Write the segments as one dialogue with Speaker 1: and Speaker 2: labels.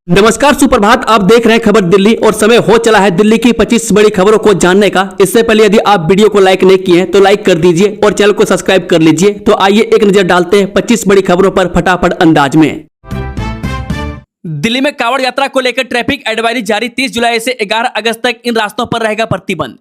Speaker 1: नमस्कार, सुप्रभात। आप देख रहे हैं खबर दिल्ली और समय हो चला है दिल्ली की 25 बड़ी खबरों को जानने का। इससे पहले यदि आप वीडियो को लाइक नहीं किए हैं तो लाइक कर दीजिए और चैनल को सब्सक्राइब कर लीजिए। तो आइए एक नजर डालते हैं 25 बड़ी खबरों पर फटाफट अंदाज में। दिल्ली में कांवड़ यात्रा को लेकर ट्रैफिक एडवाइजरी जारी। 30 जुलाई से 11 अगस्त तक इन रास्तों पर रहेगा प्रतिबंध।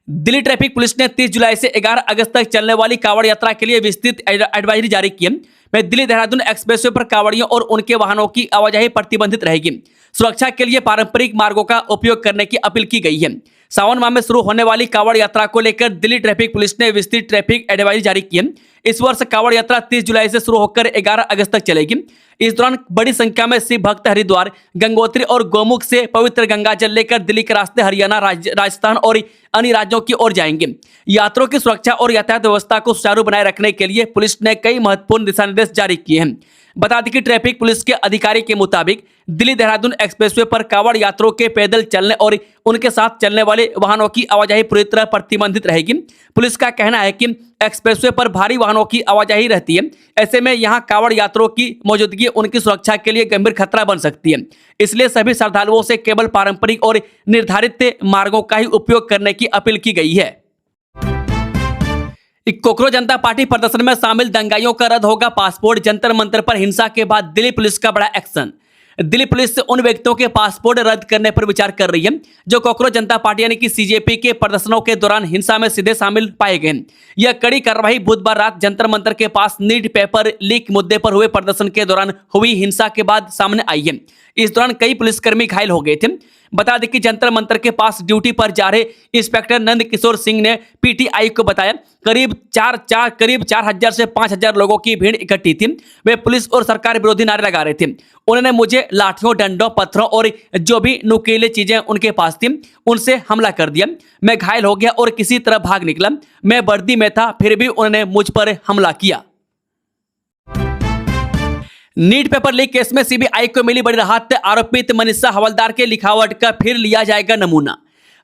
Speaker 1: दिल्ली ट्रैफिक पुलिस ने 30 जुलाई से 11 अगस्त तक चलने वाली कांवड़ यात्रा के लिए विस्तृत एडवाइजरी जारी की है। में दिल्ली देहरादून एक्सप्रेसवे पर कांवड़ियों और उनके वाहनों की आवाजाही प्रतिबंधित रहेगी। सुरक्षा के लिए पारंपरिक मार्गों का उपयोग करने की अपील की गई है। सावन माह में शुरू होने वाली कांवड़ यात्रा को लेकर दिल्ली ट्रैफिक पुलिस ने विस्तृत ट्रैफिक एडवाइजरी जारी की है। इस वर्ष कांवड़ यात्रा 30 जुलाई से शुरू होकर 11 अगस्त तक चलेगी। इस दौरान बड़ी संख्या में शिव भक्त हरिद्वार, गंगोत्री और गोमुख से पवित्र गंगा जल लेकर दिल्ली के रास्ते हरियाणा, राजस्थान और अन्य राज्यों की ओर जाएंगे। यात्रियों की सुरक्षा और यातायात व्यवस्था को सुचारू बनाए रखने के लिए पुलिस ने कई महत्वपूर्ण दिशा निर्देश जारी किए हैं। बता दें कि ट्रैफिक पुलिस के अधिकारी के मुताबिक दिल्ली देहरादून एक्सप्रेसवे पर कांवड़ यात्रियों के पैदल चलने और उनके साथ चलने वाले वाहनों की आवाजाही पूरी तरह प्रतिबंधित रहेगी। पुलिस का कहना है कि एक्सप्रेसवे पर भारी वाहनों की आवाजाही रहती है। ऐसे में यहां कांवड़ यात्रियों की मौजूदगी उनकी सुरक्षा के लिए गंभीर खतरा बन सकती है। इसलिए सभी श्रद्धालुओं से केवल पारंपरिक और निर्धारित मार्गों का ही उपयोग करने की अपील की गई है। कोकरोच जनता पार्टी प्रदर्शन में शामिल दंगाइयों का रद्द होगा पासपोर्ट। जंतर मंतर पर हिंसा के बाद दिल्ली पुलिस का बड़ा एक्शन। दिल्ली पुलिस उन व्यक्तियों के पासपोर्ट रद्द करने पर विचार कर रही है जो कोकरोच जनता पार्टी यानी कि सीजेपी के प्रदर्शनों के दौरान हिंसा में सीधे शामिल पाए गए। यह कड़ी कार्रवाई बुधवार रात जंतर मंतर के पास नीट पेपर लीक मुद्दे पर हुए प्रदर्शन के दौरान हुई हिंसा के बाद सामने आई है। इस दौरान कई पुलिसकर्मी घायल हो गए थे। बता दें कि जंतर मंतर के पास ड्यूटी पर जा रहे इंस्पेक्टर नंद किशोर सिंह ने पीटीआई को बताया करीब 4,000 से 5,000 लोगों की भीड़ इकट्ठी थी। वे पुलिस और सरकार विरोधी नारे लगा रहे थे। उन्होंने मुझे लाठियों, डंडों, पत्थरों और जो भी नुकीली चीजें उनके पास थी उनसे हमला कर दिया। मैं घायल हो गया और किसी तरह भाग निकला। मैं वर्दी में था, फिर भी उन्होंने मुझ पर हमला किया। नीट पेपर लीक केस में सीबीआई को मिली बड़ी राहत। आरोपित मनीषा हवलदार के लिखावट का फिर लिया जाएगा नमूना।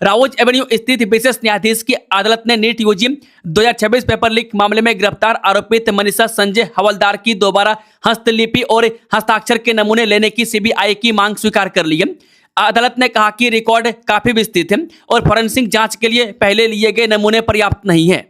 Speaker 1: राउज एवेन्यू स्थित विशेष न्यायाधीश की अदालत ने नीट यूजी 2026 पेपर लीक मामले में गिरफ्तार आरोपित मनीषा संजय हवलदार की दोबारा हस्तलिपि और हस्ताक्षर के नमूने लेने की सीबीआई की मांग स्वीकार कर ली है। अदालत ने कहा कि रिकॉर्ड काफी विस्तृत है और फॉरेंसिक जांच के लिए पहले लिए गए नमूने पर्याप्त नहीं है।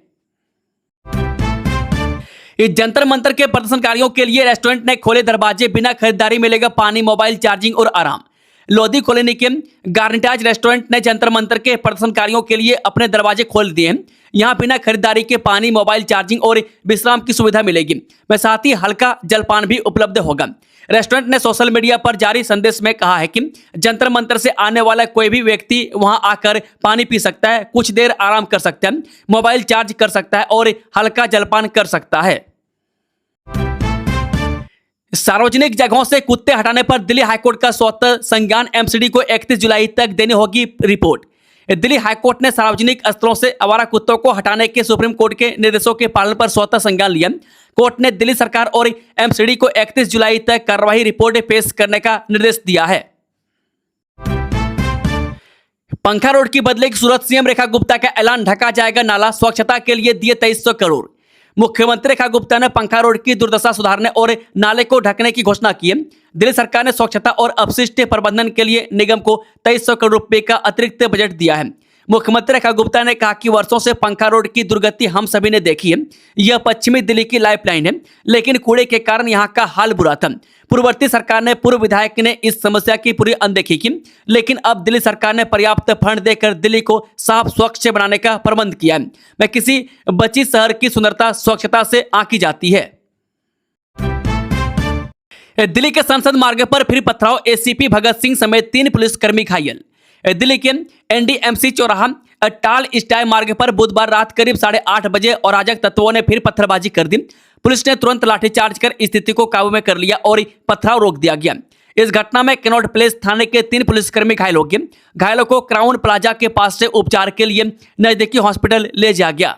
Speaker 1: इस जंतर मंतर के प्रदर्शनकारियों के लिए रेस्टोरेंट ने खोले दरवाजे। बिना खरीदारी मिलेगा पानी, मोबाइल चार्जिंग और आराम। लोधी कॉलोनी के गार्निटाज रेस्टोरेंट ने जंतर मंतर के प्रदर्शनकारियों के लिए अपने दरवाजे खोल दिए हैं। यहां बिना खरीदारी के पानी, मोबाइल चार्जिंग और विश्राम की सुविधा मिलेगी। में साथ ही हल्का जलपान भी उपलब्ध होगा। रेस्टोरेंट ने सोशल मीडिया पर जारी संदेश में कहा है कि जंतर मंतर से आने वाला कोई भी व्यक्ति वहां आकर पानी पी सकता है, कुछ देर आराम कर सकता है, मोबाइल चार्ज कर सकता है और हल्का जलपान कर सकता है। सार्वजनिक जगहों से कुत्ते हटाने पर दिल्ली हाईकोर्ट का स्वतः संज्ञान। एमसीडी को 31 जुलाई तक देनी होगी रिपोर्ट। दिल्ली हाईकोर्ट ने सार्वजनिक स्थलों से आवारा कुत्तों को हटाने के सुप्रीम कोर्ट के निर्देशों के पालन पर स्वतः संज्ञान लिया। कोर्ट ने दिल्ली सरकार और एमसीडी को 31 जुलाई तक कार्रवाई रिपोर्ट पेश करने का निर्देश दिया है। पंखा रोड की बदलेगी सूरत। सीएम रेखा गुप्ता का ऐलान, ढका जाएगा नाला। स्वच्छता के लिए दिए 2300 करोड़। मुख्यमंत्री रेखा गुप्ता ने पंखा रोड की दुर्दशा सुधारने और नाले को ढकने की घोषणा की है। दिल्ली सरकार ने स्वच्छता और अपशिष्ट प्रबंधन के लिए निगम को 2300 करोड़ रुपए का अतिरिक्त बजट दिया है। मुख्यमंत्री रेखा गुप्ता ने कहा कि वर्षों से पंखा रोड की दुर्गति हम सभी ने देखी है। यह पश्चिमी दिल्ली की लाइफलाइन है, लेकिन कूड़े के कारण यहाँ का हाल बुरा था। पूर्ववर्ती सरकार ने पूर्व विधायक ने इस समस्या की पूरी अनदेखी की, लेकिन अब दिल्ली सरकार ने पर्याप्त फंड देकर दिल्ली को साफ स्वच्छ बनाने का प्रबंध किया है। मैं किसी बची शहर की सुंदरता स्वच्छता से आंकी जाती है। दिल्ली के संसद मार्ग पर फिर पथराव। एसीपी भगत सिंह समेत 3 पुलिसकर्मी घायल। दिल्ली के एनडीएमसी चौराहा टाल स्टाई मार्ग पर बुधवार रात करीब 8:30 बजे अराजक तत्वों ने फिर पत्थरबाजी कर दी। पुलिस ने तुरंत लाठीचार्ज कर स्थिति को काबू में कर लिया और पथराव रोक दिया गया। इस घटना में कनॉट प्लेस थाने के 3 पुलिसकर्मी घायल हो गए। घायलों को क्राउन प्लाजा के पास से उपचार के लिए नजदीकी हॉस्पिटल ले जाया गया।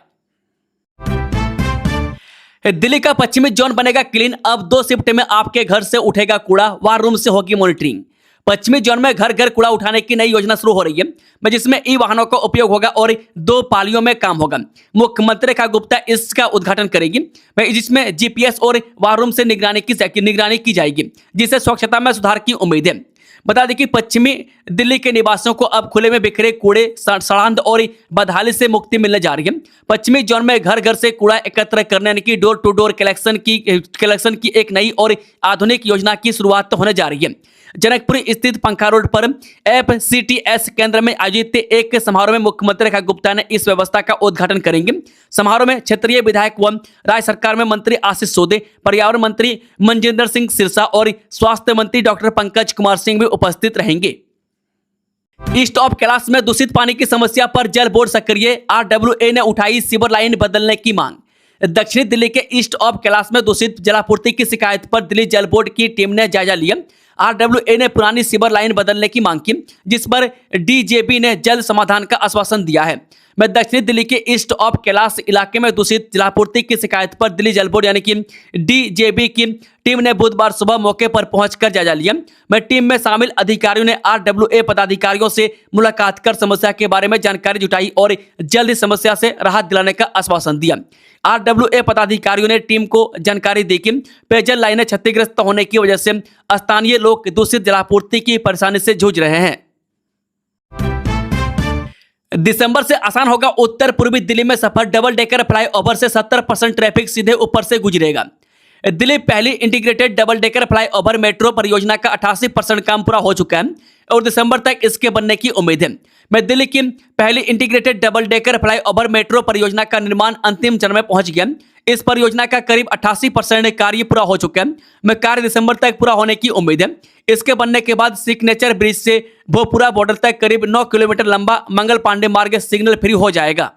Speaker 1: दिल्ली का पश्चिमी जोन बनेगा क्लीन। अब 2 शिफ्ट में आपके घर से उठेगा कूड़ा, वार रूम से होगी मॉनिटरिंग। पश्चिमी जोन में घर घर कूड़ा उठाने की नई योजना शुरू हो रही है, जिसमें ई वाहनों का उपयोग होगा और 2 पालियों में काम होगा। मुख्यमंत्री रेखा गुप्ता इसका उद्घाटन करेगी, जिसमें जीपीएस और वार रूम से निगरानी की जाएगी, जिससे स्वच्छता में सुधार की उम्मीद है। बता दें कि पश्चिमी दिल्ली के निवासियों को अब खुले में बिखरे कूड़े, सड़ांध और बदहाली से मुक्ति मिलने जा रही है। पश्चिमी जोन में घर घर से कूड़ा एकत्र करने यानी कि डोर टू डोर कलेक्शन की एक नई और आधुनिक योजना की शुरुआत होने जा रही है। जनकपुरी स्थित पंखा रोड पर FCTS केंद्र में आयोजित एक समारोह में मुख्यमंत्री रेखा गुप्ता ने इस व्यवस्था का उद्घाटन करेंगे। समारोह में क्षेत्रीय विधायक व राज्य सरकार में मंत्री आशीष सोदे, पर्यावरण मंत्री मनजिंदर सिंह सिरसा और स्वास्थ्य मंत्री डॉक्टर पंकज कुमार सिंह भी उपस्थित रहेंगे। ईस्ट ऑफ कैलाश में दूषित पानी की समस्या पर जल बोर्ड सक्रिय, RWA ने उठाई सीवर लाइन बदलने की मांग। दक्षिणी दिल्ली के ईस्ट ऑफ कैलाश में दूषित जलापूर्ति की शिकायत पर दिल्ली जल बोर्ड की टीम ने जायजा लिया। RWA ने पुरानी सीवर लाइन बदलने की मांग की, जिस पर DJB ने जल्द समाधान का आश्वासन दिया है। मैं दक्षिणी दिल्ली के ईस्ट ऑफ कैलाश इलाके में दूषित जलापूर्ति की शिकायत पर दिल्ली जल बोर्ड यानी कि DJB की टीम ने बुधवार सुबह मौके पर पहुंचकर जायजा लिया। मैं टीम में शामिल अधिकारियों ने RWA पदाधिकारियों से मुलाकात कर समस्या के बारे में जानकारी जुटाई और जल्द इस समस्या से राहत दिलाने का आश्वासन दिया। RWA पदाधिकारियों ने टीम को जानकारी दी कि पेयजल लाइनें क्षतिग्रस्त होने की वजह से स्थानीय लोग दूषित जलापूर्ति की परेशानी से जूझ रहे हैं। दिसंबर से आसान होगा उत्तर पूर्वी दिल्ली में सफर, डबल डेकर फ्लाईओवर से 70% ट्रैफिक सीधे ऊपर से गुजरेगा। दिल्ली पहली integrated double decker flyover metro परियोजना का 88% काम पूरा हो चुका है और दिसंबर तक इसके बनने की उम्मीद है। मैं दिल्ली की पहली integrated double decker flyover metro परियोजना का निर्माण अंतिम चरण में पहुंच गया। इस परियोजना का करीब 88% कार्य पूरा हो चुका है। मैं कार्य दिसंबर तक पूरा होने की उम्मीद है। इसके बनने के बाद सिग्नेचर ब्रिज से भोपुरा बॉर्डर तक करीब 9 किलोमीटर लंबा मंगल पांडे मार्ग सिग्नल फ्री हो जाएगा।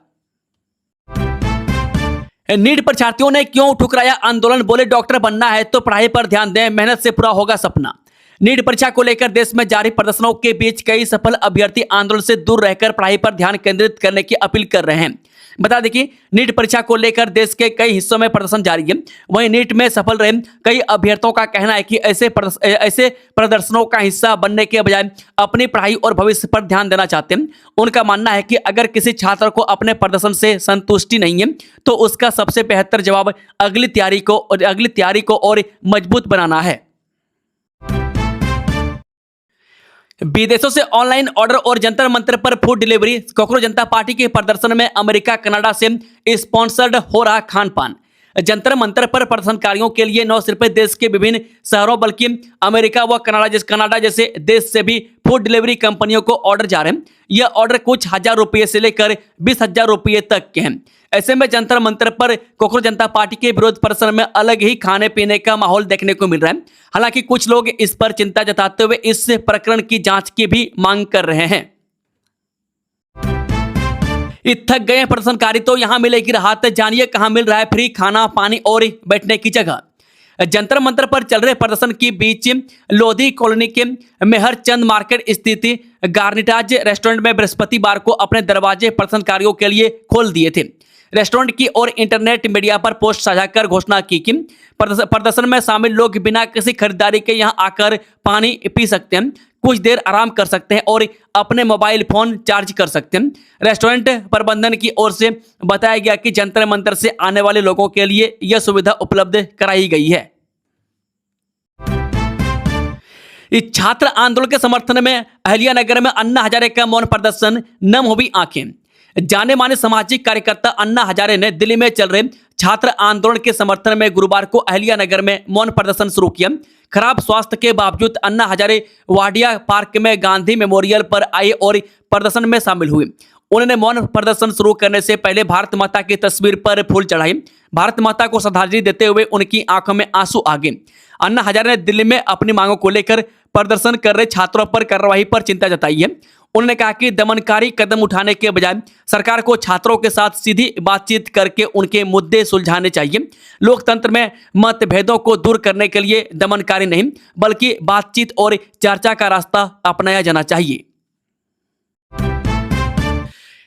Speaker 1: नीट परीक्षार्थियों ने क्यों ठुकराया आंदोलन, बोले डॉक्टर बनना है तो पढ़ाई पर ध्यान दें, मेहनत से पूरा होगा सपना। नीट परीक्षा को लेकर देश में जारी प्रदर्शनों के बीच कई सफल अभ्यर्थी आंदोलन से दूर रहकर पढ़ाई पर ध्यान केंद्रित करने की अपील कर रहे हैं। बता दें कि नीट परीक्षा को लेकर देश के कई हिस्सों में प्रदर्शन जारी है। वहीं नीट में सफल रहे कई अभ्यर्थियों का कहना है कि ऐसे प्रदर्शनों का हिस्सा बनने के बजाय अपनी पढ़ाई और भविष्य पर ध्यान देना चाहते हैं। उनका मानना है कि अगर किसी छात्र को अपने प्रदर्शन से संतुष्टि नहीं है तो उसका सबसे बेहतर जवाब अगली तैयारी को और मजबूत बनाना है। विदेशों से ऑनलाइन ऑर्डर और जंतर मंतर पर फूड डिलीवरी, कोकरोच जनता पार्टी के प्रदर्शन में अमेरिका कनाडा से स्पॉन्सर्ड हो रहा खान पान। जंतर मंतर पर प्रदर्शनकारियों के लिए न सिर्फ देश के विभिन्न शहरों बल्कि अमेरिका व कनाडा जैसे देश से भी फूड डिलीवरी कंपनियों को ऑर्डर जा रहे हैं। यह ऑर्डर कुछ हजार रुपये से लेकर 20,000 रुपये तक के हैं। ऐसे में जंतर मंतर पर कोकरोच जनता पार्टी के विरोध प्रदर्शन में अलग ही खाने पीने का माहौल देखने को मिल रहा है। हालांकि कुछ लोग इस पर चिंता जताते हुए इस प्रकरण की जांच की भी मांग कर रहे हैं। थक गए प्रदर्शनकारी तो यहां मिलेगी राहत, जानिए कहां मिल रहा है फ्री खाना, पानी और बैठने की जगह। जंतर मंतर पर चल रहे प्रदर्शन के बीच लोधी कॉलोनी के मेहर चंद मार्केट स्थित गार्निटाज रेस्टोरेंट में बृहस्पतिवार को अपने दरवाजे प्रदर्शनकारियों के लिए खोल दिए थे। रेस्टोरेंट की और इंटरनेट मीडिया पर पोस्ट साझा कर घोषणा की कि प्रदर्शन में शामिल लोग बिना किसी खरीदारी के यहां आकर पानी पी सकते हैं, कुछ देर आराम कर सकते हैं और अपने मोबाइल फोन चार्ज कर सकते हैं। रेस्टोरेंट प्रबंधन की ओर से बताया गया कि जंतर मंतर से आने वाले लोगों के लिए यह सुविधा उपलब्ध कराई गई है। इस छात्र आंदोलन के समर्थन में अहिल्यानगर में अन्ना हजारे का मौन प्रदर्शन, नम हुई आंखें। जाने माने सामाजिक कार्यकर्ता अन्ना हजारे ने दिल्ली में चल रहे छात्र आंदोलन के समर्थन में गुरुवार को अहिल्यानगर में मौन प्रदर्शन शुरू किया। खराब स्वास्थ्य के बावजूद अन्ना हजारे वाडिया पार्क में गांधी मेमोरियल पर आए और प्रदर्शन में शामिल हुए। उन्होंने मौन प्रदर्शन शुरू करने से पहले भारत माता की तस्वीर पर फूल चढ़ाए। भारत माता को श्रद्धांजलि देते हुए उनकी आंखों में आंसू आ गए। अन्ना हजारे ने दिल्ली में अपनी मांगों को लेकर प्रदर्शन कर रहे छात्रों पर कार्रवाई पर चिंता जताई है। उन्होंने कहा कि दमनकारी कदम उठाने के बजाय सरकार को छात्रों के साथ सीधी बातचीत करके उनके मुद्दे सुलझाने चाहिए। लोकतंत्र में मतभेदों को दूर करने के लिए दमनकारी नहीं बल्कि बातचीत और चर्चा का रास्ता अपनाया जाना चाहिए।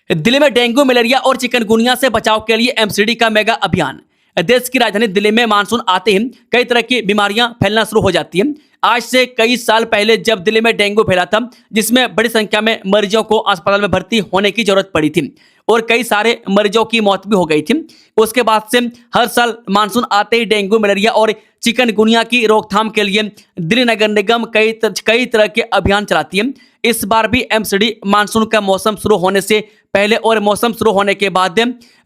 Speaker 1: दिल्ली में डेंगू, मलेरिया और चिकनगुनिया से बचाव के लिए MCD का मेगा अभियान। देश की राजधानी दिल्ली में मानसून आते ही कई तरह की बीमारियां फैलना शुरू हो जाती हैं। आज से कई साल पहले जब दिल्ली में डेंगू फैला था, जिसमें बड़ी संख्या में मरीजों को अस्पताल में भर्ती होने की जरूरत पड़ी थी और कई सारे मरीजों की मौत भी हो गई थी। उसके बाद से हर साल मानसून आते ही डेंगू, मलेरिया और चिकनगुनिया की रोकथाम के लिए दिल्ली नगर निगम कई तरह के अभियान चलाती है। इस बार भी एमसीडी मानसून का मौसम शुरू होने से पहले और मौसम शुरू होने के बाद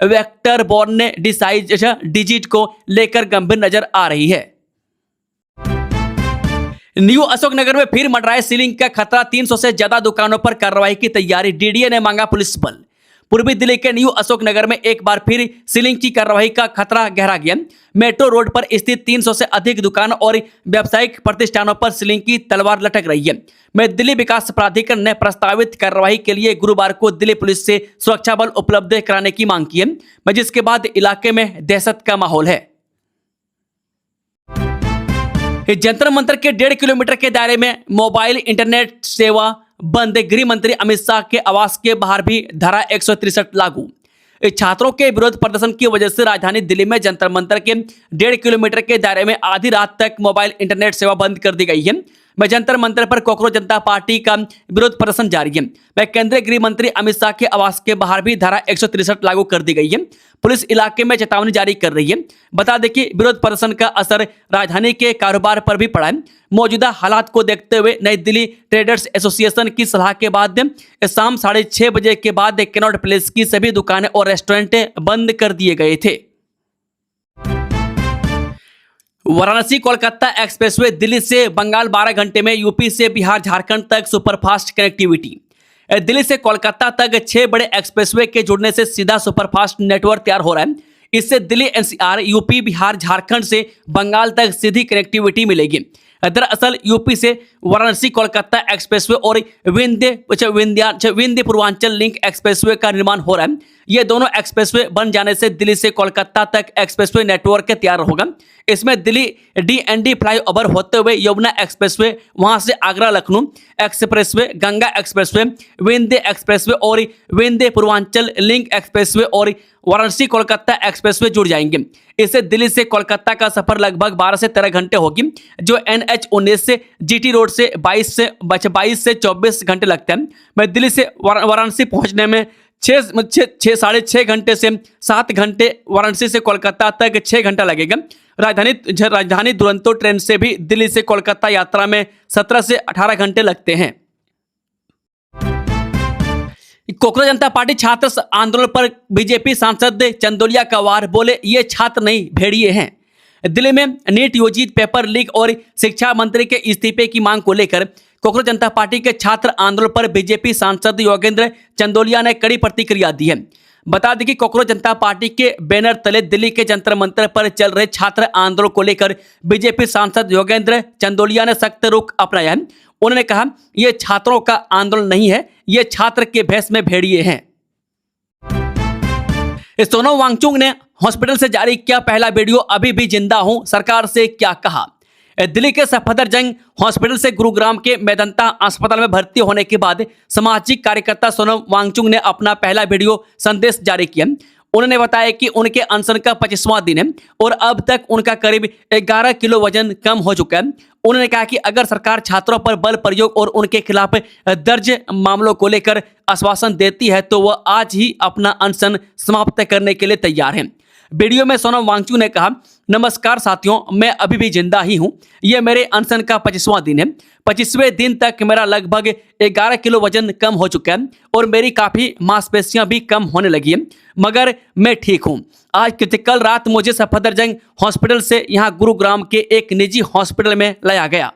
Speaker 1: वेक्टर बॉर्न डिजीज को लेकर गंभीर नजर आ रही है। न्यू अशोकनगर में फिर मंडराए सीलिंग का खतरा, 300 से ज्यादा दुकानों पर कार्रवाई की तैयारी, डीडीए ने मांगा पुलिस बल। पूर्वी दिल्ली के न्यू अशोकनगर में एक बार फिर सीलिंग की कार्रवाई का खतरा गहरा गया। मेट्रो रोड पर स्थित 300 से अधिक दुकानों और व्यावसायिक प्रतिष्ठानों पर सीलिंग की तलवार लटक रही है। में दिल्ली विकास प्राधिकरण ने प्रस्तावित कार्रवाई के लिए गुरुवार को दिल्ली पुलिस से सुरक्षा बल उपलब्ध कराने की मांग की है, जिसके बाद इलाके में दहशत का माहौल है। जंतर मंतर के 1.5 किलोमीटर के दायरे में मोबाइल इंटरनेट सेवा बंद, गृह मंत्री अमित शाह के आवास के बाहर भी धारा 163 लागू। छात्रों के विरोध प्रदर्शन की वजह से राजधानी दिल्ली में जंतर मंतर के 1.5 किलोमीटर के दायरे में आधी रात तक मोबाइल इंटरनेट सेवा बंद कर दी गई है। वह जंतर मंतर पर कोकरोच जनता पार्टी का विरोध प्रदर्शन जारी है। वह केंद्रीय गृह मंत्री अमित शाह के आवास के बाहर भी धारा 163 लागू कर दी गई है। पुलिस इलाके में चेतावनी जारी कर रही है। बता दें कि विरोध प्रदर्शन का असर राजधानी के कारोबार पर भी पड़ा है। मौजूदा हालात को देखते हुए नई दिल्ली ट्रेडर्स एसोसिएशन की सलाह के बाद शाम 6:30 बजे के बाद कनॉट प्लेस की सभी दुकानें और रेस्टोरेंट बंद कर दिए गए थे। वाराणसी कोलकाता एक्सप्रेसवे, दिल्ली से बंगाल 12 घंटे में, यूपी से बिहार झारखंड तक सुपरफास्ट कनेक्टिविटी। दिल्ली से कोलकाता तक 6 बड़े एक्सप्रेसवे के जुड़ने से सीधा सुपरफास्ट नेटवर्क तैयार हो रहा है। इससे दिल्ली एनसीआर, यूपी, बिहार, झारखंड से बंगाल तक सीधी कनेक्टिविटी मिलेगी। दरअसल यूपी से वाराणसी कोलकाता एक्सप्रेसवे और विंध्य पूर्वांचल लिंक एक्सप्रेसवे का निर्माण हो रहा है। ये दोनों एक्सप्रेसवे बन जाने से दिल्ली से कोलकाता तक एक्सप्रेसवे नेटवर्क तैयार होगा। इसमें दिल्ली डीएनडी फ्लाईओवर होते हुए यमुना एक्सप्रेसवे, वहां से Agra Lucknow expressway, Ganga expressway, Vindhya expressway और विंध्य पूर्वांचल लिंक एक्सप्रेसवे और वाराणसी कोलकाता एक्सप्रेसवे जुड़ जाएंगे। इससे दिल्ली से कोलकाता का सफर लगभग 12 से 13 घंटे होगी, जो NH-19 से जीटी रोड से 22 से 24 घंटे लगते हैं। मैं दिल्ली से वाराणसी पहुंचने में 6.5 घंटे से 7 घंटे, वाराणसी से कोलकाता तक 6 घंटा लगेगा। राजधानी दुरंतो ट्रेन से भी दिल्ली से कोलकाता यात्रा में 17 से 18 घंटे लगते हैं। कोकरोच जनता पार्टी छात्र आंदोलन पर बीजेपी सांसद चंदोलिया का वार, बोले ये छात्र नहीं भेड़िए हैं। दिल्ली में नीट यूजी पेपर लीक और शिक्षा मंत्री के इस्तीफे की मांग को लेकर कोकरोच जनता पार्टी के छात्र आंदोलन पर बीजेपी सांसद योगेंद्र चंदोलिया ने कड़ी प्रतिक्रिया दी है। बता दें कि कोकरोच जनता पार्टी के बैनर तले दिल्ली के जंतर मंतर पर चल रहे छात्र आंदोलन को लेकर बीजेपी सांसद योगेंद्र चंदोलिया ने सख्त रुख अपनाया है। उन्होंने कहा, यह छात्रों का आंदोलन नहीं है, ये छात्र के भेष में भेड़िए हैं। सोनम वांगचुक ने हॉस्पिटल से जारी किया पहला वीडियो, अभी भी जिंदा हूं, सरकार से क्या कहा। दिल्ली के सफदरजंग हॉस्पिटल से गुरुग्राम के मेदांता अस्पताल में भर्ती होने के बाद सामाजिक कार्यकर्ता सोनम वांगचुक ने अपना पहला वीडियो संदेश जारी किया। उन्होंने बताया कि उनके अनशन का 25वां दिन है और अब तक उनका करीब 11 किलो वजन कम हो चुका है। उन्होंने कहा कि अगर सरकार छात्रों पर बल प्रयोग और उनके खिलाफ दर्ज मामलों को लेकर आश्वासन देती है तो वह आज ही अपना अनशन समाप्त करने के लिए तैयार है। वीडियो में सोनम वांगचुक ने कहा, नमस्कार साथियों, मैं अभी भी जिंदा ही हूं। यह मेरे अनशन का 25वां दिन है। 25वें दिन तक मेरा लगभग 11 किलो वजन कम हो चुका है और मेरी काफ़ी मांसपेशियां भी कम होने लगी है, मगर मैं ठीक हूं। कल रात मुझे सफदरजंग हॉस्पिटल से यहां गुरुग्राम के एक निजी हॉस्पिटल में लाया गया।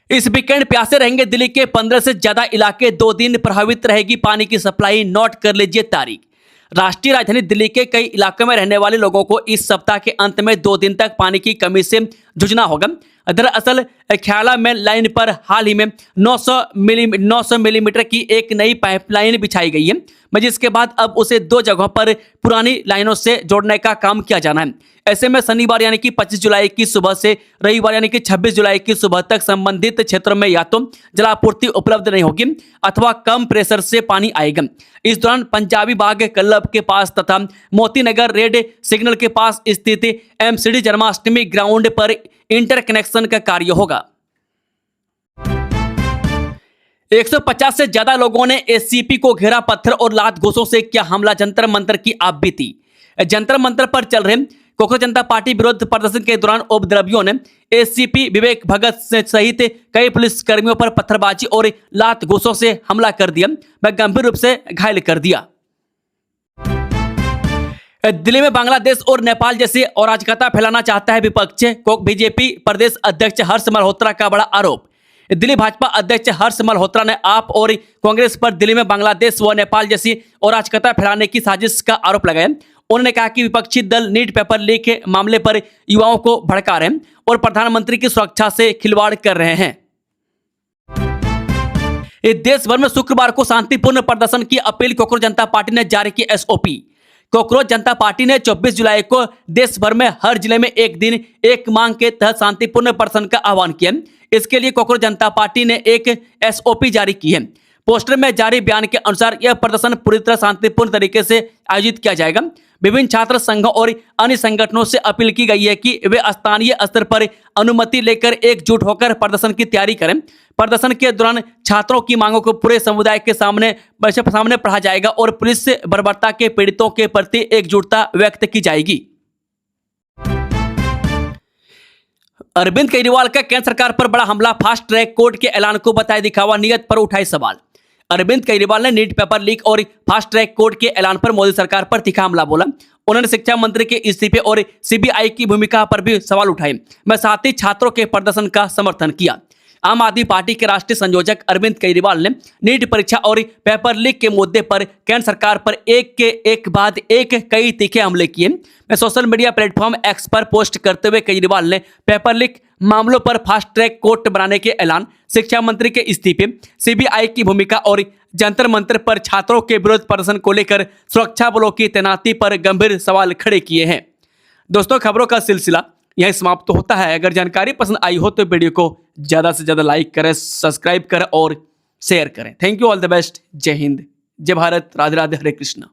Speaker 1: इस वीकेंड प्यासे रहेंगे दिल्ली के 15 से ज्यादा इलाके, 2 दिन प्रभावित रहेगी पानी की सप्लाई, नोट कर लीजिए तारीख। राष्ट्रीय राजधानी दिल्ली के कई इलाकों में रहने वाले लोगों को इस सप्ताह के अंत में 2 दिन तक पानी की कमी से जूझना होगा। दरअसल ख्याला में लाइन पर हाल ही में 900 मिलीमीटर की एक नई पाइपलाइन बिछाई गई है, जिसके बाद अब उसे 2 जगहों पर पुरानी लाइनों से जोड़ने का काम किया जाना है। ऐसे में शनिवार यानी कि 25 जुलाई की सुबह से रविवार यानी कि 26 जुलाई की सुबह तक संबंधित क्षेत्रों में या तो जलापूर्ति उपलब्ध नहीं होगी अथवा कम प्रेशर से पानी आएगा। इस दौरान पंजाबी बाग क्लब के पास तथा मोती नगर रेड सिग्नल के पास स्थित एमसीडी जन्माष्टमी ग्राउंड पर इंटरकनेक्शन का कार्य होगा। 150 से ज्यादा लोगों ने एससीपी को घेरा, पत्थर और लात घोंसों से किया हमला, जंतर मंतर की आप बीती। जंतर मंतर पर चल रहे कोकरोच जनता पार्टी विरोध प्रदर्शन के दौरान उपद्रवियों ने एसीपी विवेक भगत सहित कई पुलिस कर्मियों पर पत्थरबाजी और लात घूंसों से हमला कर दिया व गंभीर रूप से घायल कर दिया। दिल्ली में बांग्लादेश और नेपाल जैसे अराजकता फैलाना चाहता है विपक्ष। बीजेपी प्रदेश अध्यक्ष हर्ष मल्होत्रा का बड़ा आरोप। दिल्ली भाजपा अध्यक्ष हर्ष मल्होत्रा ने आप और कांग्रेस पर दिल्ली में बांग्लादेश व नेपाल जैसी अराजकता फैलाने की साजिश का आरोप लगाया। उन्होंने कहा कि विपक्षी दल नीट पेपर लीक के मामले पर युवाओं को भड़का रहे हैं और प्रधानमंत्री की सुरक्षा से खिलवाड़ कर रहे हैं। देश भर में शुक्रवार को शांतिपूर्ण प्रदर्शन की अपील कोकरोच जनता पार्टी ने जारी की एसओपी। कोकरोच जनता पार्टी ने 24 जुलाई को देश भर में हर जिले में एक दिन एक मांग के तहत शांतिपूर्ण प्रदर्शन का आह्वान किया। इसके लिए कोकरोच जनता पार्टी ने एक एसओपी जारी की है। पोस्टर में जारी बयान के अनुसार यह प्रदर्शन पूरी तरह शांतिपूर्ण तरीके से आयोजित किया जाएगा। विभिन्न छात्र संघों और अन्य संगठनों से अपील की गई है कि वे स्थानीय स्तर पर अनुमति लेकर एकजुट होकर प्रदर्शन की तैयारी करें। प्रदर्शन के दौरान छात्रों की मांगों को पूरे समुदाय के सामने पढ़ा जाएगा और पुलिस से बर्बरता के पीड़ितों के प्रति एकजुटता व्यक्त की जाएगी। अरविंद केजरीवाल का केंद्र सरकार पर बड़ा हमला। फास्ट ट्रैक कोर्ट के ऐलान को बताया दिखावा, नियत पर उठाए सवाल। अरविंद केजरीवाल ने नीट पेपर लीक और फास्ट ट्रैक कोर्ट के ऐलान पर मोदी सरकार पर तीखा हमला बोला। उन्होंने शिक्षा मंत्री के इस्तीफे और सीबीआई की भूमिका पर भी सवाल उठाए। मैं साथ ही छात्रों के प्रदर्शन का समर्थन किया। आम आदमी पार्टी के राष्ट्रीय संयोजक अरविंद केजरीवाल ने नीट परीक्षा और पेपर लीक के मुद्दे पर केंद्र सरकार पर एक के एक बाद एक कई तीखे हमले किए। मैं सोशल मीडिया प्लेटफॉर्म एक्स पर पोस्ट करते हुए केजरीवाल ने पेपर लीक मामलों पर फास्ट ट्रैक कोर्ट बनाने के ऐलान, शिक्षा मंत्री के इस्तीफे, सीबीआई की भूमिका और जंतर मंतर पर छात्रों के विरोध प्रदर्शन को लेकर सुरक्षा बलों की तैनाती पर गंभीर सवाल खड़े किए हैं। दोस्तों, खबरों का सिलसिला यही समाप्त होता है। अगर जानकारी पसंद आई हो तो वीडियो को ज़्यादा से ज़्यादा लाइक करें, सब्सक्राइब करें और शेयर करें। Thank you, all the best. जय हिंद, जय भारत, राधे राधे, हरे कृष्णा।